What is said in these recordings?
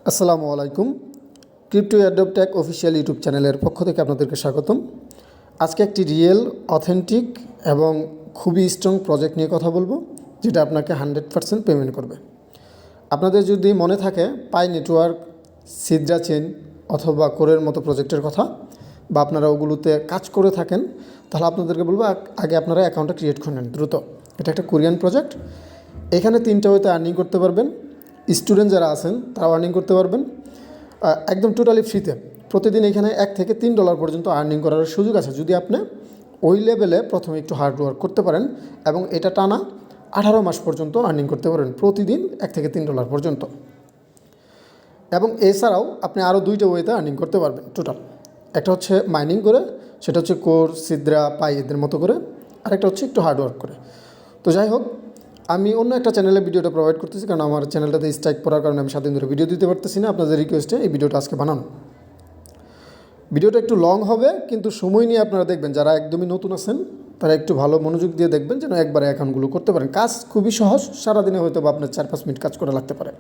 আসসালামু আলাইকুম। Crypto airdrop take official YouTube চ্যানেলের পক্ষ থেকে আপনাদেরকে স্বাগতম। আজকে একটি রিয়েল, অথেন্টিক এবং খুবই স্ট্রং প্রজেক্ট নিয়ে কথা বলবো, যেটা আপনাকে 100% পেমেন্ট করবে। আপনাদের যদি মনে থাকে পাই নেটওয়ার্ক, সিদ্রা চেইন অথবা কোরের মতো প্রজেক্টের কথা, বা আপনারা ওগুলোতে কাজ করে থাকেন, তাহলে আপনাদেরকে বলবো আগে আপনারা অ্যাকাউন্টটা ক্রিয়েট করে নেন দ্রুত। এটা একটা কোরিয়ান প্রজেক্ট। এখানে 3টা ওয়েতে আর্নিং করতে পারবেন। স্টুডেন্ট যারা আছেন তারাও আর্নিং করতে পারবেন একদম টোটালি ফ্রিতে। প্রতিদিন এখানে $1 থেকে $3 পর্যন্ত আর্নিং করার সুযোগ আছে, যদি আপনি ওই লেভেলে প্রথমে একটু হার্ড ওয়ার্ক করতে পারেন, এবং এটা টানা 18 মাস পর্যন্ত আর্নিং করতে পারেন, প্রতিদিন $1 থেকে $3 পর্যন্ত। এবং এছাড়াও আপনি আরও 2টা ওয়েতে আর্নিং করতে পারবেন টোটাল। একটা হচ্ছে মাইনিং করে, সেটা হচ্ছে কোর, সিদ্রা, পাই এদের মতো করে, আর একটা হচ্ছে একটু হার্ড ওয়ার্ক করে। তো যাই হোক, আমি অন্য একটা চ্যানেলে ভিডিওটা প্রোভাইড করতেছি, কারণ আমার চ্যানেলটাতে স্ট্রাইক পড়ার কারণে আমি 7 দিন ধরে ভিডিও দিতে পারতেছি না। আপনাদের রিকোয়েস্টে এই ভিডিওটা আজকে বানানো। ভিডিওটা একটু লং হবে, কিন্তু সময় নিয়ে আপনারা দেখবেন। যারা একদমই নতুন আছেন তারা একটু ভালো মনোযোগ দিয়ে দেখবেন, যেন একবারে অ্যাকাউন্টগুলো করতে পারেন। কাজ খুবই সহজ, সারাদিনে হয়তো বা আপনার 4-5 মিনিট কাজ করা লাগতে পারে।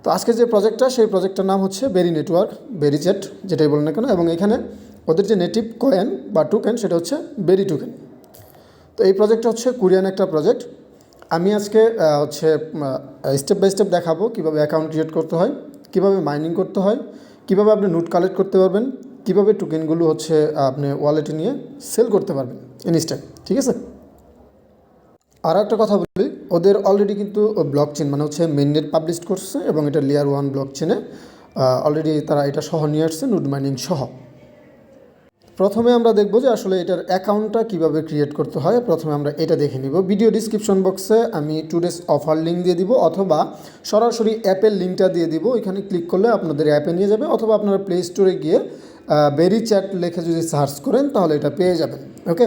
তো আজকে যে প্রজেক্টটা, সেই প্রজেক্টটার নাম হচ্ছে বেরি নেটওয়ার্ক, বেরি চ্যাট যেটাই বলেন না কেন। এবং এখানে ওদের যে নেটিভ কয়েন বা টোকেন, সেটা হচ্ছে বেরি টোকেন। তো এই প্রজেক্টটা হচ্ছে কোরিয়ান একটা প্রজেক্ট। আমি আজকে স্টেপ বাই স্টেপ দেখাবো কীভাবে অ্যাকাউন্ট ক্রিয়েট করতে হয়, কীভাবে মাইনিং করতে হয়, কীভাবে আপনি নোট কালেক্ট করতে পারবেন, কীভাবে টোকেনগুলো আপনি ওয়ালেটে নিয়ে সেল করতে পারবেন ইনস্ট্যান্ট। ঠিক আছে। আর একটা কথা বলি, ওদের অলরেডি কিন্তু ব্লক চেন মানে হচ্ছে মেইননেট পাবলিশ করছে, এবং এটা লেয়ার 1 ব্লক চেনে অলরেডি তারা এটা সহ নিয়ে আসছে, নোট মাইনিং সহ। প্রথমে আমরা দেখব যে আসলে এটার অ্যাকাউন্টটা কীভাবে ক্রিয়েট করতে হয়। প্রথমে আমরা এটা দেখে নিব। ভিডিও ডিসক্রিপশন বক্সে আমি 2 days অফার লিঙ্ক দিয়ে দিব, অথবা সরাসরি অ্যাপের লিঙ্কটা দিয়ে দিব। এখানে ক্লিক করলে আপনাদের অ্যাপে নিয়ে যাবে, অথবা আপনারা প্লে স্টোরে গিয়ে বেরি চ্যাট লিখে যদি সার্চ করেন তাহলে এটা পেয়ে যাবেন। ওকে,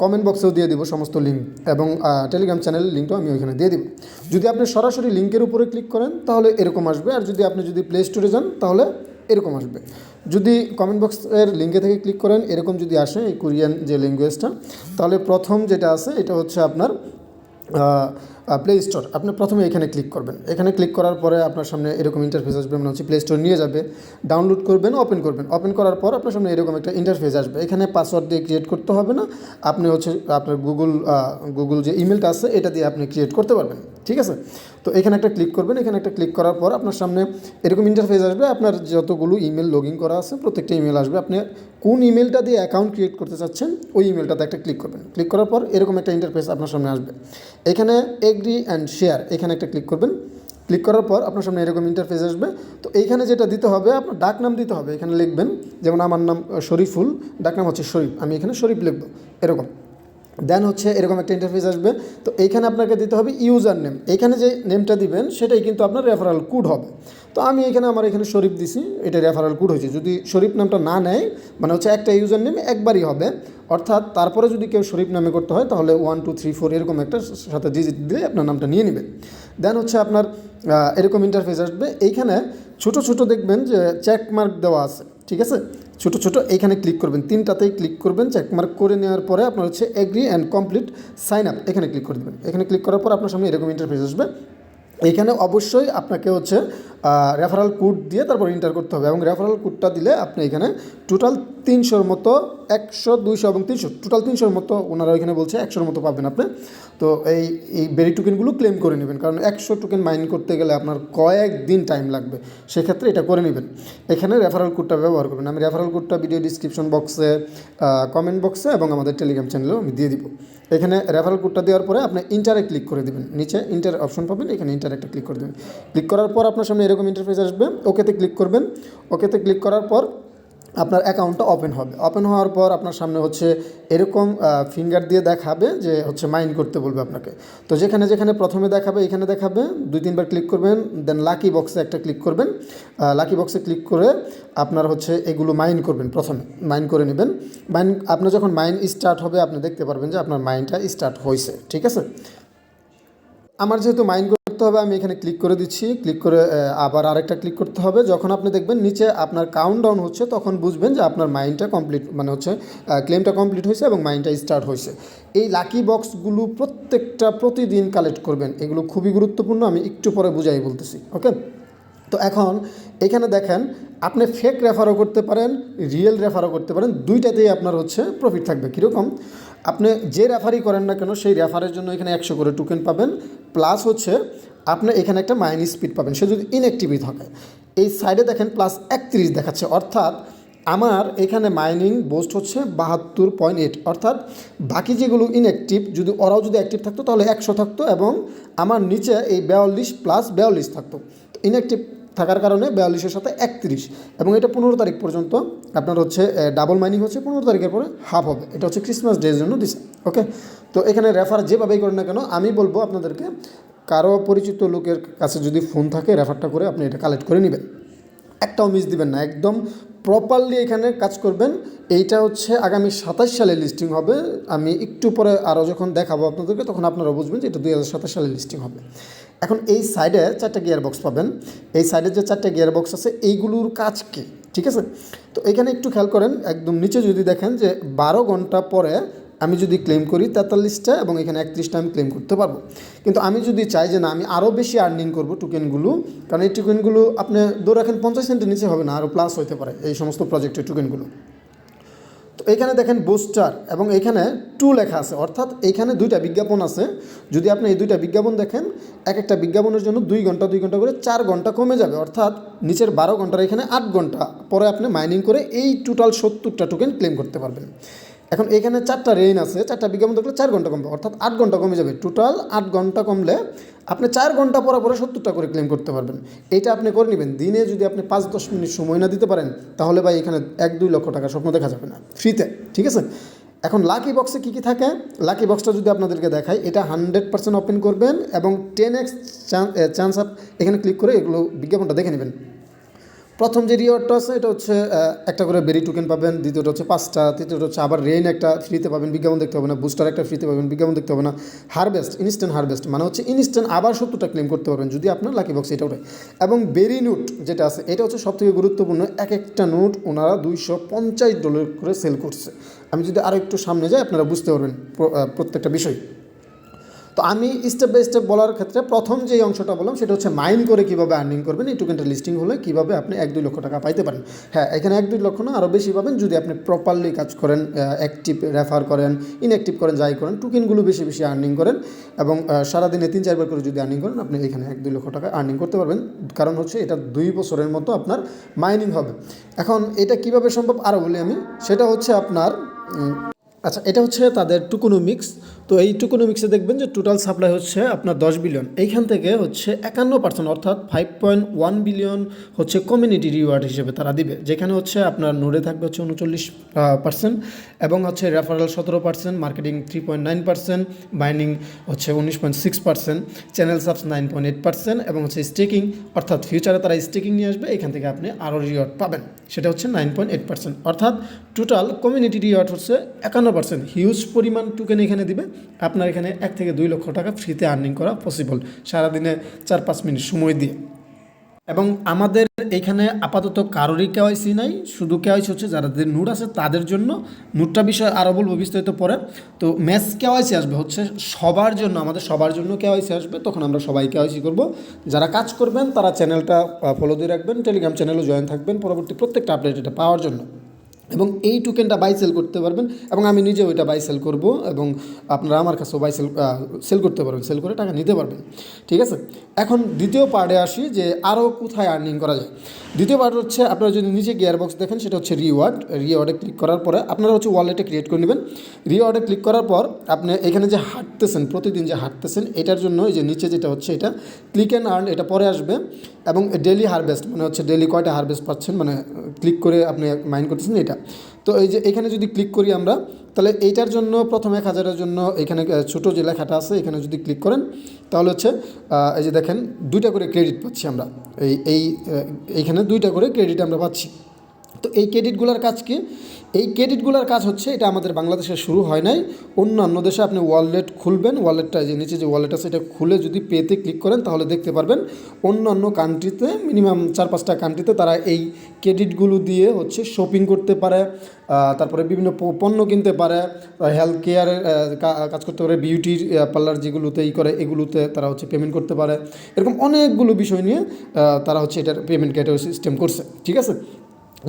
কমেন্ট বক্সেও দিয়ে দিব সমস্ত লিঙ্ক, এবং টেলিগ্রাম চ্যানেলের লিঙ্কটাও আমি ওইখানে দিয়ে দিব। যদি আপনি সরাসরি লিঙ্কের উপরে ক্লিক করেন তাহলে এরকম আসবে, আর যদি প্লে স্টোরে যান তাহলে এরকম আসবে। যদি কমেন্ট বক্সের লিঙ্কে থেকে ক্লিক করেন, এরকম যদি আসে এই কোরিয়ান যে ল্যাঙ্গুয়েজটা, তাহলে প্রথম যেটা আছে এটা হচ্ছে আপনার প্লে স্টোর। আপনি প্রথমে এখানে ক্লিক করবেন। এখানে ক্লিক করার পরে আপনার সামনে এরকম ইন্টারফেস আসবে, মানে হচ্ছে প্লে স্টোর নিয়ে যাবে, ডাউনলোড করবেন, ওপেন করবেন। ওপেন করার পর আপনার সামনে এরকম একটা ইন্টারফেস আসবে। এখানে পাসওয়ার্ড দিয়ে ক্রিয়েট করতে হবে না, আপনি আপনার গুগল যে ইমেলটা আছে এটা দিয়ে আপনি ক্রিয়েট করতে পারবেন। ঠিক আছে। তো এখানে একটা ক্লিক করবেন। এখানে একটা ক্লিক করার পর আপনার সামনে এরকম ইন্টারফেস আসবে। আপনার যতগুলো ইমেল লগ ইন করা আছে প্রত্যেকটা ইমেল আসবে। আপনি কোন ইমেলটা দিয়ে অ্যাকাউন্ট ক্রিয়েট করতে চাচ্ছেন ওই ইমেলটাতে একটা ক্লিক করবেন। ক্লিক করার পর এরকম একটা ইন্টারফেস আপনার সামনে আসবে। এখানে এগ্রি অ্যান্ড শেয়ার এখানে একটা ক্লিক করবেন। ক্লিক করার পর আপনার সামনে এরকম ইন্টারফেস আসবে। তো এইখানে যেটা দিতে হবে, আপনার ডাক নাম দিতে হবে। এখানে লিখবেন, যেমন আমার নাম শরীফুল, ডাক নাম হচ্ছে শরীফ, আমি এখানে শরীফ লিখব এরকম। দেন এরকম একটা ইন্টারফেস আসবে। তো এইখানে আপনাকে দিতে হবে ইউজার নেম। এইখানে যে নেমটা দিবেন সেটাই কিন্তু আপনার রেফারেল কোড হবে। তো আমি আমার এখানে শরীফ দিছি, এটা রেফারেল কোড হয়েছে। যদি শরীফ নামটা না নেয়, মানে হচ্ছে একটা ইউজার নেম একবারই হবে, অর্থাৎ তারপরে যদি কেউ শরীফ নামে করতে হয় তাহলে 1 2 3 4 এরকম একটা সাথে ডিজিট দিয়ে আপনার নামটা নিয়ে নেবেন। দেন আপনার এরকম ইন্টারফেস আসবে। এইখানে ছোট ছোট দেখবেন যে চেকমার্ক দেওয়া আছে। ঠিক আছে, ছোট ছোট এইখানে ক্লিক করবেন, 3টাতেই ক্লিক করবেন। চেকমার্ক করে নেওয়ার পরে আপনার agree and complete sign up এখানে ক্লিক করে দেবেন। এখানে ক্লিক করার পর আপনার সামনে এরকম ইন্টারফেস আসবে। এইখানে অবশ্যই আপনাকে রেফারেল কোড দিয়ে তারপর এন্টার করতে হবে, এবং রেফারেল কোডটা দিলে আপনি এখানে টোটাল 300-র মতো, 100, 200 এবং 300, টোটাল 300-র মতো ওনারা এখানে বলছে 100-র মতো পাবেন আপনি। তো এই বেরি টোকেনগুলো ক্লেম করে নেবেন, কারণ 100 টোকেন মাইন করতে গেলে আপনার কয়েকদিন টাইম লাগবে, সেক্ষেত্রে এটা করে নেবেন। এখানে রেফারেল কোডটা ব্যবহার করবেন। আমি রেফারেল কোডটা ভিডিও ডিসক্রিপশন বক্সে, কমেন্ট বক্সে এবং আমাদের টেলিগ্রাম চ্যানেলেও আমি দিয়ে দিব। এখানে রেফারেল কোডটা দেওয়ার পরে আপনি ইন্টারে ক্লিক করে দেবেন। নিচে ইন্টার অপশন পাবেন, এখানে ইন্টার একটা ক্লিক করে দেবেন। ক্লিক করার পর আপনার সামনে এরকম ইন্টারফেস আসবে। ওকেতে ক্লিক করবেন। ওকেতে ক্লিক করার পর আপনার অ্যাকাউন্টটা ওপেন হবে। ওপেন হওয়ার পর আপনার সামনে এরকম ফিঙ্গার দিয়ে দেখাবে যে মাইন করতে বলবে আপনাকে। তো যেখানে যেখানে প্রথমে দেখাবে এখানে দেখাবে, 2-3 বার ক্লিক করবেন। দেন লাকি বক্সে একটা ক্লিক করবেন। লাকি বক্সে ক্লিক করে আপনার এগুলো মাইন করবেন, প্রথমে মাইন করে নেবেন। আপনার যখন মাইন স্টার্ট হবে আপনি দেখতে পারবেন যে আপনার মাইনটা স্টার্ট হয়েছে। ঠিক আছে। আমার যেহেতু মাইন করতে হবে, আমি এখানে ক্লিক করে দিচ্ছি। ক্লিক করে আবার আরেকটা ক্লিক করতে হবে। যখন আপনি দেখবেন নিচে আপনার কাউন্টডাউন হচ্ছে, তখন বুঝবেন যে আপনার মাইনটা কমপ্লিট, মানে ক্লেমটা কমপ্লিট হয়েছে এবং মাইনটা স্টার্ট হয়েছে। এই লাকি বক্সগুলো প্রত্যেকটা প্রতিদিন কালেক্ট করবেন, এগুলো খুবই গুরুত্বপূর্ণ। আমি একটু পরে বুঝাই বলতেছি। ওকে, তো এখন এখানে দেখেন আপনি ফেক রেফারও করতে পারেন, রিয়েল রেফারও করতে পারেন, দুইটাতেই আপনার হচ্ছে প্রফিট থাকবে। কীরকম? আপনি যে রেফারই করেন না কেন সেই রেফারের জন্য এখানে 100 করে টোকেন পাবেন, প্লাস হচ্ছে আপনি এখানে একটা মাইনিং স্পিড পাবেন সে যদি ইনঅ্যাক্টিভই থাকে। এই সাইডে দেখেন প্লাস 31 দেখাচ্ছে, অর্থাৎ আমার এখানে মাইনিং বুস্ট হচ্ছে 72.8, অর্থাৎ বাকি যেগুলো ইনঅ্যাক্টিভ যদি ওরাও যদি অ্যাক্টিভ থাকতো তাহলে 100 থাকতো এবং আমার নিচে এই 42 প্লাস 42 থাকতো। ইনঅ্যাক্টিভ থাকার কারণে 42-এর সাথে 31, এবং এটা 15 তারিখ পর্যন্ত আপনার হচ্ছে ডাবল মাইনিং হচ্ছে, 15 তারিখের পরে হাফ হবে। এটা হচ্ছে ক্রিসমাস ডের জন্য দিছে। ওকে, তো এখানে রেফার যেভাবেই করেন না কেন আমি বলবো আপনাদেরকে কারো পরিচিত লোকের কাছে যদি ফোন থাকে রেফারটা করে আপনি এটা কালেক্ট করে নেবেন, একটাও মিস দিবেন না, একদম প্রপারলি এখানে কাজ করবেন। এইটা হচ্ছে আগামী 27 সালে লিস্টিং হবে, আমি একটু পরে আরও যখন দেখাবো আপনাদেরকে তখন আপনারা বুঝবেন যে এটা 2027 সালে লিস্টিং হবে। এখন এই সাইডে 4টা গিয়ার বক্স পাবেন, এই সাইডে যে 4টা গিয়ার বক্স আছে এইগুলোর কাজ কী, ঠিক আছে? তো এখানে একটু খেয়াল করেন, একদম নিচে যদি দেখেন যে 12 ঘন্টা পরে আমি যদি ক্লেম করি 43টা এবং এখানে 31টা আমি ক্লেম করতে পারবো। কিন্তু আমি যদি চাই যে না আমি আরও বেশি আর্নিং করবো টোকেনগুলো, কারণ এই টোকেনগুলো আপনি ধরে রাখেন 50 সেন্টের নিচে হবে না, আরও প্লাস হতে পারে এই সমস্ত প্রজেক্টের টোকেনগুলো। তো এখানে দেখেন বুস্টার এবং এখানে 2 লেখা আছে, অর্থাৎ এখানে 2টা বিজ্ঞাপন আছে। যদি আপনি এই 2টা বিজ্ঞাপন দেখেন, এক একটা বিজ্ঞাপনের জন্য 2 ঘন্টা 2 ঘন্টা করে 4 ঘন্টা কমে যাবে, অর্থাৎ নিচের 12 ঘন্টার এখানে 8 ঘন্টা পরে আপনি মাইনিং করে এই টোটাল 70টা টোকেন ক্লেম করতে পারবেন। এখন এখানে 4টা রেইন আছে, 4টা বিজ্ঞাপন দেখলে 4 ঘন্টা কমবে, অর্থাৎ 8 ঘন্টা কমে যাবে। টোটাল 8 ঘন্টা কমলে আপনি 4 ঘন্টা পরে 70টা করে ক্লেম করতে পারবেন। এইটা আপনি করে নেবেন। দিনে যদি আপনি 5-10 মিনিট সময় না দিতে পারেন তাহলে ভাই এখানে 1-2 লক্ষ টাকা স্বপ্ন দেখা যাবে না ফ্রিতে, ঠিক আছে? এখন লাকি বক্সে কী কী থাকে, লাকি বক্সটা যদি আপনাদেরকে দেখাই, এটা 100% ওপেন করবেন এবং 10x চান্স আপ এখানে ক্লিক করে এগুলো বিজ্ঞাপনটা দেখে নেবেন। প্রথম যে রিওয়ার্ডটা আছে এটা হচ্ছে একটা করে বেরি টোকেন পাবেন, দ্বিতীয়টা হচ্ছে 5টা, তৃতীয়টা হচ্ছে আবার রেইন একটা ফ্রিতে পাবেন, বিজ্ঞাপন দেখতে হবে না, বুস্টার একটা ফ্রিতে পাবেন, বিজ্ঞাপন দেখতে হবে না, হারভেস্ট ইনস্ট্যান্ট হারভেস্ট মানে হচ্ছে ইনস্ট্যান্ট আবার 70টা ক্লেম করতে পারবেন যদি আপনার লাকি বক্স এটা ওঠে। এবং বেরি নোট যেটা আছে এটা হচ্ছে সবথেকে গুরুত্বপূর্ণ, এক একটা নোট ওনারা $250 করে সেল করছে। আমি যদি আরও একটু সামনে যাই আপনারা বুঝতে পারবেন প্রত্যেকটা বিষয়। তো আমি স্টেপ বাই স্টেপ বলার ক্ষেত্রে প্রথম যেই অংশটা বললাম সেটা হচ্ছে মাইন করে কীভাবে আর্নিং করবেন, এই টোকেনটা লিস্টিং হলে কীভাবে আপনি 1-2 লক্ষ টাকা পাইতে পারেন। হ্যাঁ, এখানে 1-2 লক্ষ না আরও বেশি পাবেন যদি আপনি প্রপারলি কাজ করেন, অ্যাক্টিভ রেফার করেন, ইনঅ্যাক্টিভ করেন, যাই করেন, টোকেনগুলো বেশি বেশি আর্নিং করেন এবং সারাদিনে 3-4 বার করে যদি আর্নিং করেন আপনি এখানে 1-2 লক্ষ টাকা আর্নিং করতে পারবেন। কারণ হচ্ছে এটা 2 বছরের মতো আপনার মাইনিং হবে। এখন এটা কিভাবে সম্ভব আরও বলি আমি, সেটা হচ্ছে আপনার আচ্ছা, এটা হচ্ছে তাদের টোকেনোমিক্স। তো এই টোকেনোমিক্সে দেখবেন যে টোটাল সাপ্লাই হচ্ছে আপনার 10 বিলিয়ন, এইখান থেকে হচ্ছে 51% অর্থাৎ 5.1 বিলিয়ন হচ্ছে কমিউনিটি রিওয়ার্ড হিসেবে তারা দিবে, যেখানে হচ্ছে আপনার নোডে থাকবে হচ্ছে 39% এবং হচ্ছে রেফারেল 17%, মার্কেটিং 3.9%, বাইন্ডিং হচ্ছে 19.6%, চ্যানেল সাবস 9.8% এবং হচ্ছে স্টেকিং অর্থাৎ ফিউচারে তারা স্টেকিং নিয়ে আসবে, এখান থেকে আপনি আরও রিওয়ার্ড পাবেন, সেটা হচ্ছে 9.8%। অর্থাৎ টোটাল কমিউনিটি রিওয়ার্ড হচ্ছে 51%। হিউজ পরিমাণ টোকেন এখানে দিবে, আপনার এখানে 1-2 লক্ষ টাকা ফ্রিতে আর্নিং করা পসিবল সারাদিনে 4-5 মিনিট সময় দিয়ে। এবং আমাদের এখানে আপাতত কারোরই কেওয়াইসি নাই, শুধু কেওয়াইসি হচ্ছে যাদের নোট আছে তাদের জন্য। নোটটা বিষয় আরও বলবো বিস্তারিত পরে। তো ম্যাচ কেওয়াইসি আসবে হচ্ছে সবার জন্য, আমাদের সবার জন্য কেওয়াইসি আসবে, তখন আমরা সবাই কেওয়াইসি করব। যারা কাজ করবেন তারা চ্যানেলটা ফলো দিয়ে রাখবেন, টেলিগ্রাম চ্যানেলও জয়েন থাকবেন পরবর্তী প্রত্যেকটা আপডেট এটা পাওয়ার জন্য। এবং এই টোকেনটা বাই সেল করতে পারবেন এবং আমি নিজেও এটা বাই সেল করবো এবং আপনারা আমার কাছেও বাই সেল করতে পারবেন, সেল করে টাকা নিতে পারবেন, ঠিক আছে? এখন দ্বিতীয় পার্টে আসি যে আরও কোথায় আর্নিং করা যায়। দ্বিতীয় পার্ট হচ্ছে আপনারা যদি নিচে গিয়ার বক্স দেখেন সেটা হচ্ছে রিওয়ার্ডে ক্লিক করার পরে আপনারা হচ্ছে ওয়ালেটে ক্রিয়েট করে নেবেন। রিওয়ার্ডে ক্লিক করার পর আপনি এখানে যে হাঁটতেছেন প্রতিদিন যে হাঁটতেছেন এটার জন্য এই যে নিচে যেটা হচ্ছে এটা ক্লিক অ্যান্ড আর্ন, এটা পরে আসবে। এবং ডেলি হারভেস্ট মানে হচ্ছে ডেলি কয়টা হারভেস্ট পাচ্ছেন মানে ক্লিক করে আপনি মাইন্ড করতেছেন এটা। তো এই যে এখানে যদি ক্লিক করি আমরা তাহলে এইটার জন্য প্রথম 1000-এর জন্য এখানে ছোটো যে লেখাটা আছে এখানে যদি ক্লিক করেন তাহলে হচ্ছে এই যে দেখেন 2টা করে ক্রেডিট পাচ্ছি আমরা, এইখানে 2টা করে ক্রেডিট আমরা পাচ্ছি। তো এই ক্রেডিটগুলোর কাজ কি? এই ক্রেডিটগুলোর কাজ হচ্ছে, এটা আমাদের বাংলাদেশে শুরু হয় নাই, অন্যান্য দেশে আপনি ওয়ালেট খুলবেন, ওয়ালেটটা যে নিচে যে ওয়ালেট আছে এটা খুলে যদি পেতে ক্লিক করেন তাহলে দেখতে পারবেন অন্যান্য কান্ট্রিতে মিনিমাম 4-5টা কান্ট্রিতে তারা এই ক্রেডিটগুলো দিয়ে হচ্ছে শপিং করতে পারে, তারপরে বিভিন্ন পণ্য কিনতে পারে, হেলথ কেয়ারের কাজ করতে পারে, বিউটির পার্লার যেগুলোতে করে এগুলোতে তারা হচ্ছে পেমেন্ট করতে পারে। এরকম অনেকগুলো বিষয় নিয়ে তারা হচ্ছে এটার পেমেন্ট গেটওয়ে সিস্টেম করছে, ঠিক আছে।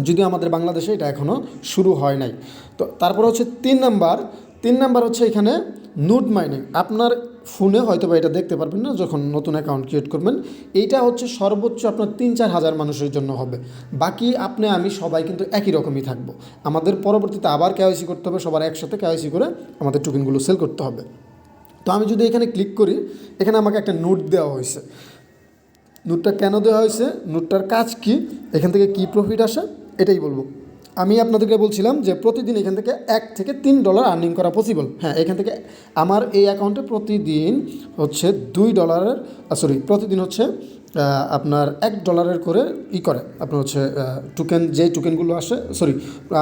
যদিও আমাদের বাংলাদেশে এটা এখনও শুরু হয় নাই। তো তারপর হচ্ছে 3 নাম্বার হচ্ছে এখানে নোট মাইনিং। আপনার ফোনে হয়তো বা এটা দেখতে পারবেন না যখন নতুন অ্যাকাউন্ট ক্রিয়েট করবেন। এইটা হচ্ছে সর্বোচ্চ আপনার 3-4 হাজার মানুষের জন্য হবে, বাকি আপনি আমি সবাই কিন্তু একই রকমই থাকবো। আমাদের পরবর্তীতে আবার কেওয়াইসি করতে হবে, সবার একসাথে কেওয়াইসি করে আমাদের টোকেনগুলো সেল করতে হবে। তো আমি যদি এখানে ক্লিক করি, এখানে আমাকে একটা নোট দেওয়া হয়েছে। নোটটা কেন দেওয়া হয়েছে, নোটটার কাজ কি, এখান থেকে কি প্রফিট আসে এটাই বলবো। আমি আপনাদেরকে বলছিলাম যে প্রতিদিন এখান থেকে $1 থেকে $3 আর্নিং করা পসিবল। হ্যাঁ, এখান থেকে আমার এই অ্যাকাউন্টে প্রতিদিন হচ্ছে প্রতিদিন হচ্ছে আপনার $1 করে করে আপনার হচ্ছে টোকেন, যে টোকেনগুলো আসে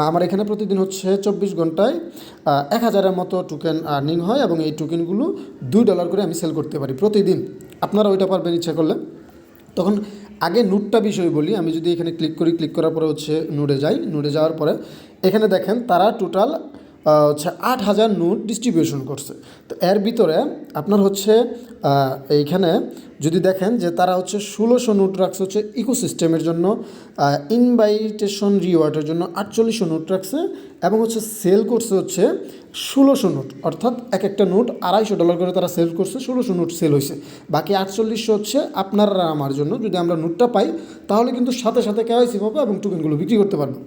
আমার এখানে প্রতিদিন হচ্ছে 24 ঘন্টায় 1000-এর মতো টোকেন আর্নিং হয় এবং এই টোকেনগুলো $2 করে আমি সেল করতে পারি প্রতিদিন। আপনারা ওইটা পারবেন ইচ্ছা করলে। তখন আগে নোটটা বিষয় বলি। আমি যদি এখানে ক্লিক করি, ক্লিক করার পরে হচ্ছে নোটে যাই, নোটে যাওয়ার পরে এখানে দেখেন তারা টোটাল হচ্ছে 8000 নোট ডিস্ট্রিবিউশন করছে। তো এর ভিতরে আপনার হচ্ছে এইখানে যদি দেখেন যে তারা হচ্ছে 1600 নোট রাখছে হচ্ছে ইকোসিস্টেমের জন্য, ইনভাইটেশন রিওয়ার্ডের জন্য 4800 নোট রাখছে এবং হচ্ছে সেল করছে হচ্ছে 1600 নোট, অর্থাৎ একটা নোট $250 করে তারা সেল করছে, 1600 নোট সেল হয়েছে। বাকি 4800 হচ্ছে আপনার আমার জন্য। যদি আমরা নোটটা পাই তাহলে কিন্তু সাথে সাথে কেওয়াইসি পাবো এবং টোকেনগুলো বিক্রি করতে পারবো।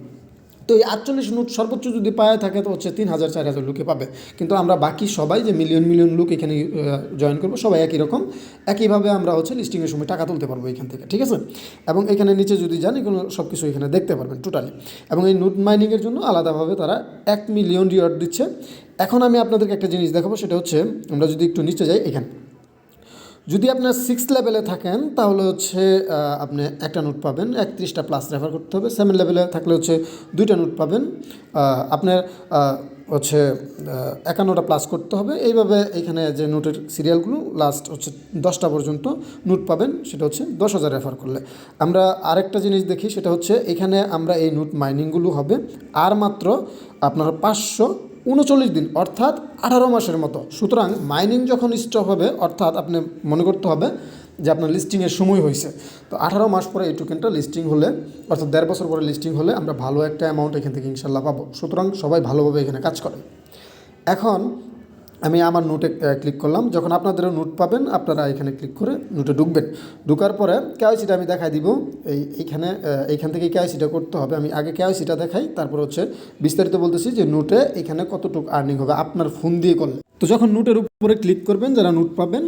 তো এই 48 নোট সর্বোচ্চ যদি পায় থাকে তো হচ্ছে 3000-4000 লোকে পাবে। কিন্তু আমরা বাকি সবাই যে মিলিয়ন লোক এখানে জয়েন করবো, সবাই একই রকম, একইভাবে আমরা হচ্ছে লিস্টিংয়ের সময় টাকা তুলতে পারবো এখান থেকে, ঠিক আছে। এবং এখানে নিচে যদি যান এগুলো সব কিছু এখানে দেখতে পারবেন টোটালি। এবং এই নোট মাইনিংয়ের জন্য আলাদাভাবে তারা 1 মিলিয়ন রিওয়ার্ড দিচ্ছে। এখন আমি আপনাদেরকে একটা জিনিস দেখাবো, সেটা হচ্ছে আমরা যদি একটু নিচে যাই, এখানে যদি আপনার 6 লেভেলে থাকেন তাহলে হচ্ছে আপনি একটা নোট পাবেন, 31টা প্লাস রেফার করতে হবে। 7 লেভেলে থাকলে হচ্ছে 2টা নোট পাবেন, আপনার হচ্ছে 51টা প্লাস করতে হবে। এইভাবে এখানে যে নোটের সিরিয়ালগুলো লাস্ট হচ্ছে 10টা পর্যন্ত নোট পাবেন, সেটা হচ্ছে 10,000 রেফার করলে। আমরা আরেকটা জিনিস দেখি, সেটা হচ্ছে এখানে আমরা এই নোট মাইনিংগুলো হবে আর মাত্র আপনার 539 দিন, অর্থাৎ 18 মাসের মতো। সুতরাং মাইনিং যখন স্টপ হবে, অর্থাৎ আপনি মনে করতে হবে যে আপনার লিস্টিংয়ের সময় হয়েছে, তো 18 মাস পরে এই টোকেনটা লিস্টিং হলে, অর্থাৎ 1.5 বছর পরে লিস্টিং হলে আমরা ভালো একটা অ্যামাউন্ট এখান থেকে ইনশাল্লাহ পাবো। সুতরাং সবাই ভালোভাবে এখানে কাজ করে। এখন আমি আমার নোটে ক্লিক করলাম। যখন আপনাদেরও নোট পাবেন আপনারা এখানে ক্লিক করে নোটে ঢুকবেন। ঢুকার পরে কেওয়াইসিটা আমি দেখাই দিব। এইখান থেকে কেওয়াইসিটা করতে হবে। আমি আগে কেওয়াইসিটা দেখাই, তারপর হচ্ছে বিস্তারিত বলতেছি যে নোটে এখানে কতটুকু আর্নিং হবে আপনার ফোন দিয়ে করলে। তো যখন নোটের উপরে ক্লিক করবেন, যারা নোট পাবেন,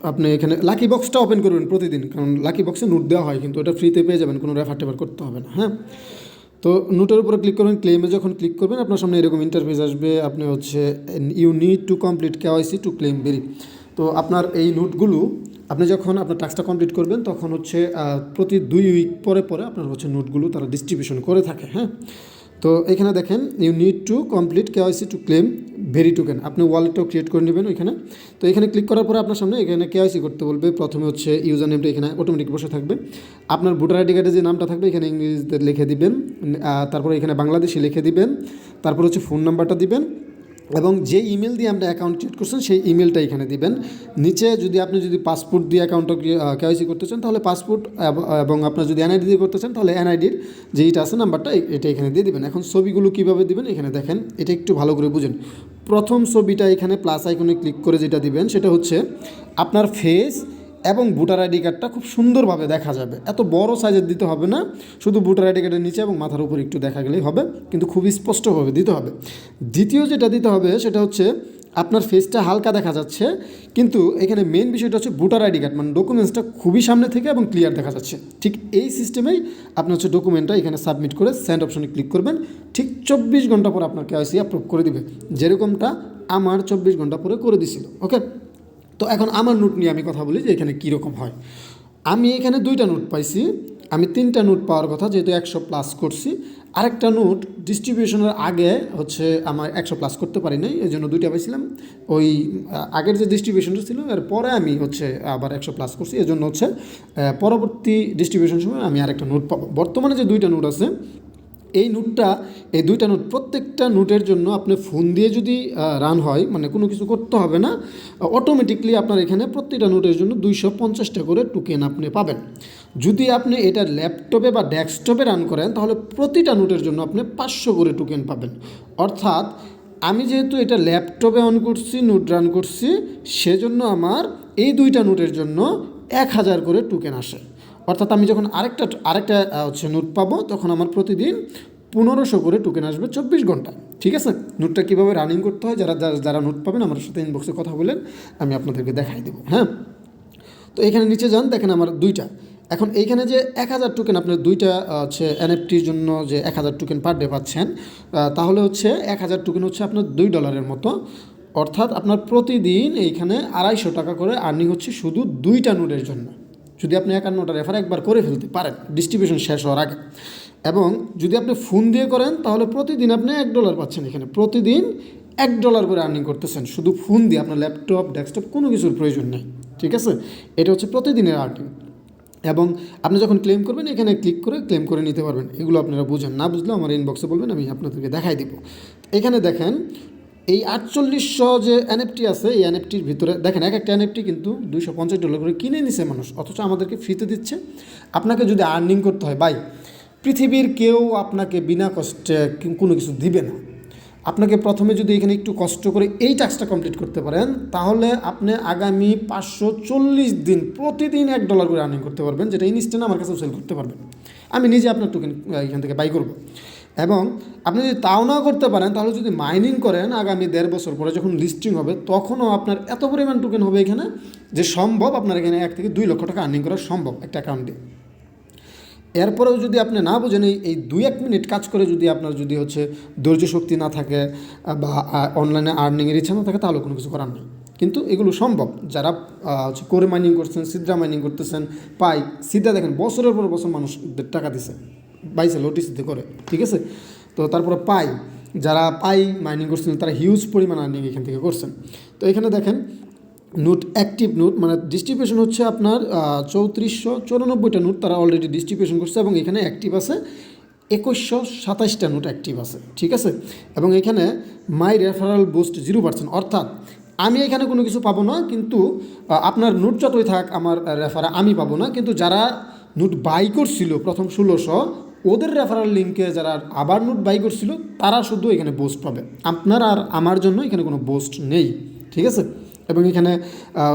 আপনি এখানে লাকি বক্সটা ওপেন করবেন প্রতিদিন, কারণ লাকি বক্সে নোট দেওয়া হয়, কিন্তু ওটা ফ্রিতে পেয়ে যাবেন, কোনো রেফার টেফার করতে হবে না। হ্যাঁ, তো নোটের উপরে ক্লিক করবেন। ক্লেমে যখন ক্লিক করবেন আপনার সামনে এরকম ইন্টারফেস আসবে। আপনি হচ্ছে you need to complete KYC to claim বেরি। তো আপনার এই নোটগুলো আপনি যখন আপনার টাস্কটা কমপ্লিট করবেন তখন হচ্ছে প্রতি 2 উইক পরে পরে আপনার হচ্ছে নোটগুলো তারা ডিস্ট্রিবিউশন করে থাকে। হ্যাঁ, তো এখানে দেখেন you need to complete KYC to claim very token. আপনি ওয়ালেটটাও ক্রিয়েট করে নেবেন ওইখানে। তো এখানে ক্লিক করার পরে আপনার সামনে এখানে কেওয়াইসি করতে বলবে। প্রথমে হচ্ছে ইউজার নেমটা এখানে অটোমেটিক বসে থাকবে। আপনার ভোটার আইডি কার্ডে যে নামটা থাকবে এখানে ইংরেজিতে লিখে দিবেন, তারপরে এখানে বাংলাদেশি লিখে দিবেন, তারপর হচ্ছে ফোন নাম্বারটা দিবেন এবং যে ইমেল দিয়ে আপনি অ্যাকাউন্ট ক্রিয়েট করছেন সেই ইমেলটা এখানে দিবেন। নিচে আপনি যদি পাসপোর্ট দিয়ে অ্যাকাউন্টটা কেওয়াইসি করতে চান তাহলে পাসপোর্ট, এবং আপনার যদি এনআইডি দিয়ে করতে চান তাহলে এনআইডির যেইটা আছে নাম্বারটা এটা এখানে দিয়ে দিবেন। এখন ছবিগুলো কীভাবে দিবেন এখানে দেখেন, এটা একটু ভালো করে বুঝেন। প্রথম ছবিটা এখানে প্লাস আইকনে ক্লিক করে যেটা দিবেন সেটা হচ্ছে আপনার ফেস এবং ভোটার আইডি কার্ডটা খুব সুন্দরভাবে দেখা যাবে। এত বড় সাইজের দিতে হবে না, শুধু ভোটার আইডি কার্ডের নিচে এবং মাথার উপর একটু দেখা গেলেই হবে, কিন্তু খুব স্পষ্টভাবে দিতে হবে। দ্বিতীয় যেটা দিতে হবে সেটা হচ্ছে আপনার ফেসটা হালকা দেখা যাচ্ছে, কিন্তু এখানে মেন বিষয়টা হচ্ছে ভোটার আইডি কার্ড মানে ডকুমেন্টসটা খুবই সামনে থেকে এবং ক্লিয়ার দেখা যাচ্ছে। ঠিক এই সিস্টেমেই আপনি হচ্ছে ডকুমেন্টটা এখানে সাবমিট করে সেন্ড অপশনে ক্লিক করবেন। ঠিক 24 ঘন্টা পর আপনার কেওয়াইসি অ্যাপ্রুভ করে দিবে, যেরকমটা আমার 24 ঘন্টা পরে করে দিছিল। ওকে, তো এখন আমার নোট নিয়ে আমি কথা বলি যে এখানে কীরকম হয়। আমি এখানে 2টা নোট পাইছি, আমি 3টা নোট পাওয়ার কথা, যেহেতু 100 প্লাস করছি। আরেকটা নোট ডিস্ট্রিবিউশনের আগে হচ্ছে আমার 100+ করতে পারি নাই, এই জন্য 2টা পাইছিলাম। ওই আগের যে ডিস্ট্রিবিউশনটা ছিল এর পরে আমি হচ্ছে আবার 100+ করছি, এই জন্য হচ্ছে পরবর্তী ডিস্ট্রিবিউশন সময় আমি আরেকটা নোট পাবো। বর্তমানে যে 2টা নোট আছে এই 2টা নোট প্রত্যেকটা নোটের জন্য আপনি ফোন দিয়ে যদি রান হয়, মানে কোনো কিছু করতে হবে না, অটোমেটিকলি আপনার এখানে প্রত্যেকটা নোটের জন্য 250টা করে টোকেন আপনি পাবেন। যদি আপনি এটা ল্যাপটপে বা ডেস্কটপে রান করেন তাহলে প্রতিটা নোটের জন্য আপনি 500 করে টোকেন পাবেন। অর্থাৎ আমি যেহেতু এটা ল্যাপটপে অন করছি, নোট রান করছি, সেজন্য আমার এই 2টা নোটের জন্য 1000 করে টোকেন আসে। অর্থাৎ আমি যখন আরেকটা হচ্ছে নোট পাবো তখন আমার প্রতিদিন 1500 করে টোকেন আসবে 24 ঘন্টা। ঠিক আছে, নোটটা কীভাবে রানিং করতে হয় যারা নোট পাবেন আমার সাথে ইনবক্সে কথা বলেন, আমি আপনাদেরকে দেখাই দেবো। হ্যাঁ, তো এখানে নিচে যান, দেখেন আমার 2টা। এখন এইখানে যে 1000 টোকেন আপনার 2টা হচ্ছে এনএফটির জন্য যে 1000 টোকেন পার ডে পাচ্ছেন, তাহলে হচ্ছে 1000 টোকেন হচ্ছে আপনার $2 মতো। অর্থাৎ আপনার প্রতিদিন এইখানে 250 টাকা করে আর্নিং হচ্ছে শুধু 2টা নোটের জন্য, যদি আপনি 51টা রেফার একবার করে ফেলতে পারেন ডিস্ট্রিবিউশন শেষ হওয়ার আগে। এবং যদি আপনি ফোন দিয়ে করেন তাহলে প্রতিদিন আপনি $1 পাচ্ছেন, এখানে প্রতিদিন $1 করে আর্নিং করতেছেন শুধু ফোন দিয়ে, আপনার ল্যাপটপ ডেস্কটপ কোনো কিছুর প্রয়োজন নেই। ঠিক আছে, এটা হচ্ছে প্রতিদিনের আর্নিং। এবং আপনি যখন ক্লেম করবেন এখানে ক্লিক করে ক্লেম করে নিতে পারবেন। এগুলো আপনারা বুঝেন, না বুঝলেও আমার ইনবক্সে বলবেন, আমি আপনাদেরকে দেখাই দিব। এখানে দেখেন এই 4800 যে এনএফটি আছে, এই এনএফটির ভিতরে দেখেন এক একটা এনএফটি কিন্তু $250 করে কিনে নিছে মানুষ, অথচ আমাদেরকে ফ্রিতে দিচ্ছে। আপনাকে যদি আর্নিং করতে হয় ভাই, পৃথিবীর কেউ আপনাকে বিনা কষ্টে কোনো কিছু দিবে না। আপনাকে প্রথমে যদি এখানে একটু কষ্ট করে এই টাস্কটা কমপ্লিট করতে পারেন তাহলে আপনি আগামী 540 দিন প্রতিদিন $1 করে আর্নিং করতে পারবেন, যেটা ইনস্ট্যান্ট আমার কাছেও সেল করতে পারবেন। আমি নিজে আপনার টোকেন এখান থেকে বাই করব। এবং আপনি যদি তাও না করতে পারেন তাহলে যদি মাইনিং করেন আগামী 1.5 বছর পরে যখন লিস্টিং হবে তখনও আপনার এত পরিমাণ টোকেন হবে এখানে যে সম্ভব আপনার এখানে 1 থেকে 2 লক্ষ টাকা আর্নিং করা সম্ভব একটা অ্যাকাউন্টে। এরপরেও যদি আপনি না বোঝেন এই 2-1 মিনিট কাজ করে যদি আপনার যদি হচ্ছে ধৈর্য শক্তি না থাকে বা অনলাইনে আর্নিংয়ের ইচ্ছা না থাকে তাহলে কোনো কিছু করার নেই। কিন্তু এগুলো সম্ভব, যারা হচ্ছে করে মাইনিং করছেন, সিদ্রা মাইনিং করতেছেন, পাই সিদ্রা দেখেন বছরের পর বছর মানুষদের টাকা দিছে বাইসে লোটিসিতে করে। ঠিক আছে, তো তারপরে পাই যারা পাই মাইনিং করছেন তারা হিউজ পরিমাণ আর্নিং এখান থেকে করছেন। তো এখানে দেখেন নোট অ্যাক্টিভ নোট মানে ডিস্ট্রিবিউশন হচ্ছে আপনার 3494টা নোট তারা অলরেডি ডিস্ট্রিবিউশন করছে এবং এখানে অ্যাক্টিভ আছে 2127টা নোট অ্যাক্টিভ আছে। ঠিক আছে, এবং এখানে মাই রেফারাল বুস্ট 0%, অর্থাৎ আমি এখানে কোনো কিছু পাবো না, কিন্তু আপনার নোট যতই থাক আমার রেফারা আমি পাবো না, কিন্তু যারা নোট বাই করছিল প্রথম 1600 ওদের রেফারাল লিঙ্কে যারা আবার নোট বাই করছিল তারা শুধু এখানে বুস্ট পাবে, আপনার আর আমার জন্য এখানে কোনো বুস্ট নেই। ঠিক আছে, এবং এখানে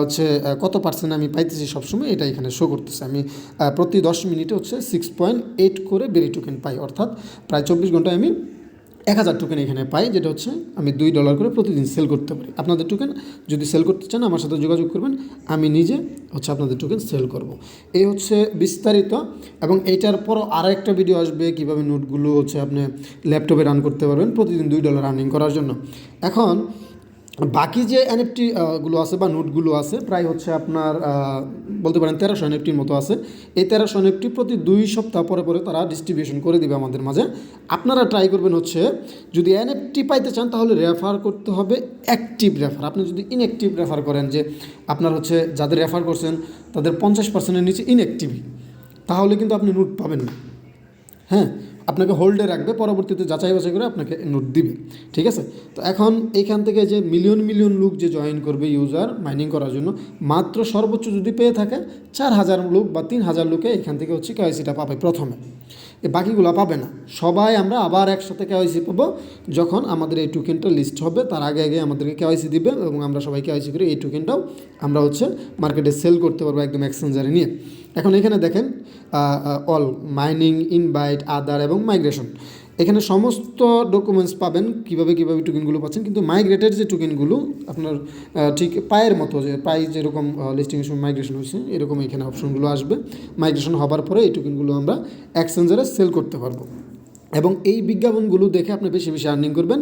হচ্ছে কত পার্সেন্ট আমি পাইতেছি সবসময় এটা এখানে শো করতেছে। আমি প্রতি 10 মিনিটে হচ্ছে 6.8 করে বেরি টোকেন পাই, অর্থাৎ প্রায় 24 ঘন্টায় আমি 1000 টোকেন এখানে পাই, যেটা হচ্ছে আমি $2 করে প্রতিদিন সেল করতে পারি। আপনাদের টোকেন যদি সেল করতে চান আমার সাথে যোগাযোগ করবেন, আমি নিজে হচ্ছে আপনাদের টোকেন সেল করব। এই হচ্ছে বিস্তারিত, এবং এইটার পরও আরও একটা ভিডিও আসবে কীভাবে নোটগুলো হচ্ছে আপনি ল্যাপটপে রান করতে পারবেন প্রতিদিন $2 আর্নিং করার জন্য। এখন বাকি যে এনএফটি গুলো আছে বা নোটগুলো আছে প্রায় হচ্ছে আপনার বলতে পারেন 1300 এনএফটির মতো আছে। এই 1300 এনএফটি প্রতি 2 সপ্তাহ পরে পরে তারা ডিস্ট্রিবিউশন করে দিবে আমাদের মাঝে। আপনারা ট্রাই করবেন হচ্ছে যদি এনএফটি পাইতে চান তাহলে রেফার করতে হবে অ্যাক্টিভ রেফার। আপনি যদি ইনঅ্যাক্টিভ রেফার করেন, যে আপনার হচ্ছে যাদের রেফার করছেন তাদের 50%-এর নিচে ইনঅ্যাক্টিভ, তাহলে কিন্তু আপনি নোট পাবেন না। হ্যাঁ, আপনাকে হোল্ডে রাখবে, পরবর্তীতে যাচাই বাছাই করে আপনাকে নোট দিবে। ঠিক আছে, তো এখন এইখান থেকে যে মিলিয়ন মিলিয়ন লোক যে জয়েন করবে ইউজার মাইনিং করার জন্য, মাত্র সর্বোচ্চ যদি পেয়ে থাকে 4000 লোক বা 3000 লোকে এখান থেকে হচ্ছে কেওয়াইসিটা পাবে প্রথমে, বাকিগুলো পাবে না। সবাই আমরা আবার একসাথে কেওয়াইসি পাবো যখন আমাদের এই টোকেনটা লিস্ট হবে, তার আগে আগে আমাদেরকে কেওয়াইসি দিবে এবং আমরা সবাই কেওয়াইসি করে এই টোকেনটাও আমরা হচ্ছে মার্কেটে সেল করতে পারবো একদম এক্সচেঞ্জারে নিয়ে। এখন এখানে দেখেন অল মাইনিং, ইনভাইট, আদার এবং মাইগ্রেশন, এখানে সমস্ত ডকুমেন্টস পাবেন কীভাবে টোকেনগুলো পাচ্ছেন। কিন্তু মাইগ্রেটেড যে টোকেনগুলো আপনার ঠিক পায়ের মতো, যে পাই যেরকম লিস্টিংয়ের সময় মাইগ্রেশন হয়েছে এরকম এখানে অপশনগুলো আসবে। মাইগ্রেশন হবার পরে এই টোকেনগুলো আমরা এক্সচেঞ্জারে সেল করতে পারবো, এবং এই বিজ্ঞাপনগুলো দেখে আপনি বেশি বেশি আর্নিং করবেন।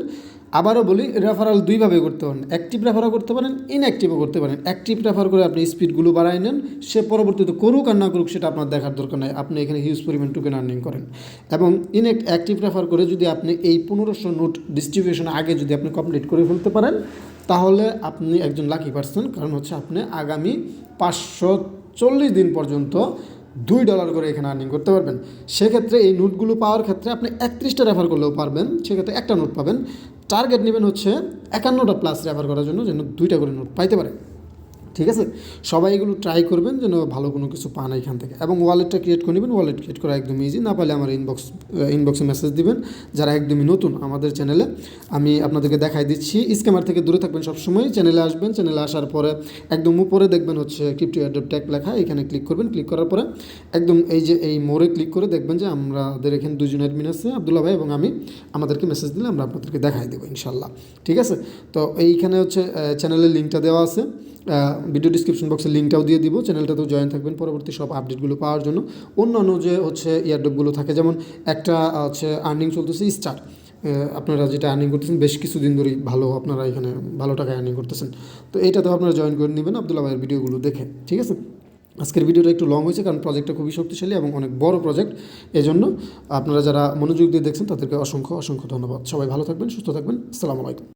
আবারও বলি, রেফারাল দুইভাবে করতে পারেন, অ্যাক্টিভ রেফারও করতে পারেন, ইনঅ্যাক্টিভও করতে পারেন। অ্যাক্টিভ রেফার করে আপনি স্পিডগুলো বাড়ায় নেন, সে পরবর্তীতে করুক আর না করুক সেটা আপনার দেখার দরকার নাই, আপনি এখানে হিউজ পরিমাণ টোকেন আর্নিং করেন। এবং অ্যাক্টিভ রেফার করে যদি আপনি এই 1500 নোট ডিস্ট্রিবিউশন আগে যদি আপনি কমপ্লিট করে ফেলতে পারেন, তাহলে আপনি একজন লাকি পারসন। কারণ হচ্ছে আপনি আগামী 540 দিন পর্যন্ত $2 করে এখানে আর্নিং করতে পারবেন। সেক্ষেত্রে এই নোটগুলো পাওয়ার ক্ষেত্রে আপনি 31টা রেফার করলেও পারবেন, সেক্ষেত্রে একটা নোট পাবেন। টার্গেট নেবেন হচ্ছে 51টা প্লাস রেফার করার জন্য, যেন 2টা করে নোট পাইতে পারে। ঠিক আছে, সবাই এগুলো ট্রাই করবেন যেন ভালো কোনো কিছু পান এখান থেকে। এবং ওয়ালেটটা ক্রিয়েট করে নেবেন, ওয়ালেট ক্রিয়েট করা একদম ইজি। না পারলে আমার ইনবক্সে মেসেজ দিবেন যারা একদমই নতুন আমাদের চ্যানেলে, আমি আপনাদেরকে দেখাই দিচ্ছি। স্ক্যামার থেকে দূরে থাকবেন সবসময়। চ্যানেলে আসবেন, চ্যানেলে আসার পরে একদম উপরে দেখবেন হচ্ছে ক্রিপ্টো এয়ারড্রপ ট্যাগ লেখা, এখানে ক্লিক করবেন। ক্লিক করার পরে একদম এই যে এই মোড়ে ক্লিক করে দেখবেন যে আমাদের এখানে দুজন অ্যাডমিন আছে, আব্দুল্লাহ ভাই এবং আমি। আমাদেরকে মেসেজ দিলে আমরা আপনাদেরকে দেখাই দেবো ইনশাল্লাহ। ঠিক আছে, তো এইখানে হচ্ছে চ্যানেলের লিঙ্কটা দেওয়া আছে, ভিডিও ডিসক্রিপশন বক্সে লিঙ্কটাও দিয়ে দিব। চ্যানেলটাতেও জয়েন থাকবেন পরবর্তী সব আপডেটগুলো পাওয়ার জন্য। অন্যান্য যে হচ্ছে ইয়ারড্রপগুলো থাকে, যেমন একটা হচ্ছে আর্নিং চলতেছে স্টার, আপনারা যেটা আর্নিং করতেছেন বেশ কিছুদিন ধরেই ভালো, আপনারা এখানে ভালো টাকায় আর্নিং করতেছেন, তো এইটাতেও আপনারা জয়েন করে নেবেন আব্দুল্লাহ ভাইয়ের ভিডিওগুলো দেখে। ঠিক আছে, আজকের ভিডিওটা একটু লং হয়েছে কারণ প্রজেক্টটা খুবই শক্তিশালী এবং অনেক বড় প্রজেক্ট। এজন্য আপনারা যারা মনোযোগ দিয়ে দেখছেন তাদেরকে অসংখ্য অসংখ্য ধন্যবাদ। সবাই ভালো থাকবেন, সুস্থ থাকবেন। আসসালামু আলাইকুম।